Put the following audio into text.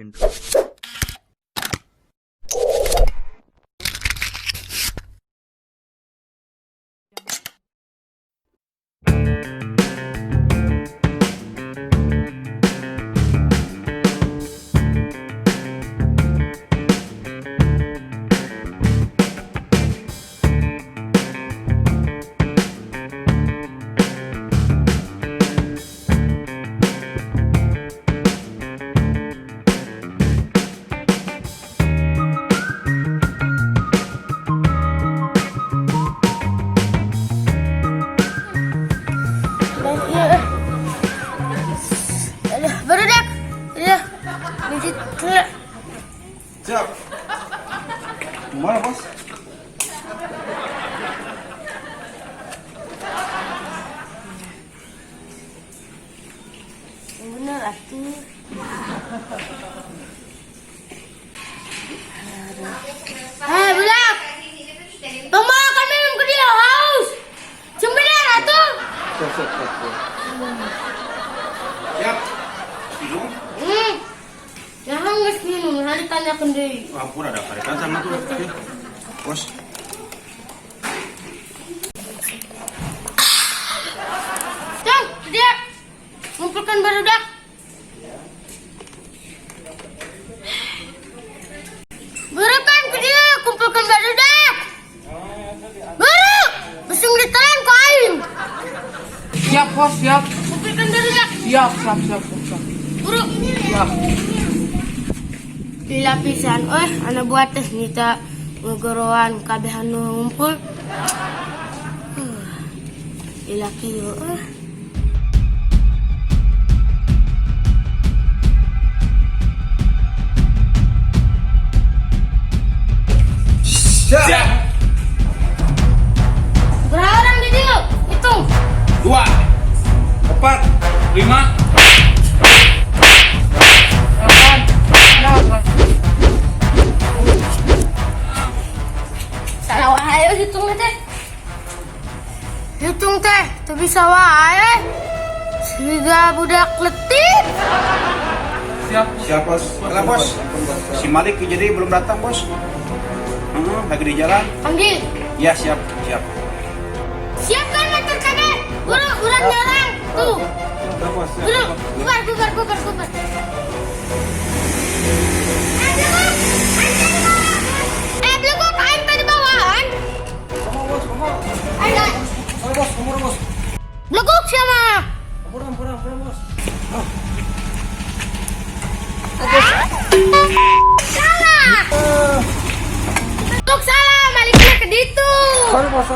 intro. Baru dak. Ya. Mijit kena. Siap. Gimana, Bos? Bener atuh. Budak. Tong makan minum ke dia haus. Cembener atuh. Siap. Siap. Minum. Jangan geus minum, hari tanyakeun deui. Ampun, ada parikan sama tuh. Oke. Bos. Tong, dia ngumpulkan barudak. Burukan ke dia, kumpulkan barudak. Baru, besung ditelan ku aing. Siap, Bos, siap. Kumpulkan barudak. Siap. Buru. Siap. Dilapisan, anak buat teh nita ngegoroan kabeh anu ngumpul. Dilaki yo, Siap. Berapa orang di dia? Hitung. 2 4 5. Salah wae hitung teh. Hitung teh, teu bisa wae. Siga budak letih. Siap, Bos. Alah, Bos. Si Malik jadi belum datang, Bos. Lagi di jalan. Panggil. Ya, siap. Siapkan motor kadek. Buru, ulang jalan. Tuh. Udah, Bos. Buru, bubar. Belum aing tadi bawaan. Ayo. Bos. Legok siapa? Pulang, Bos. Salah. Legok salah, baliknya ke ditu. Sorry, Bos.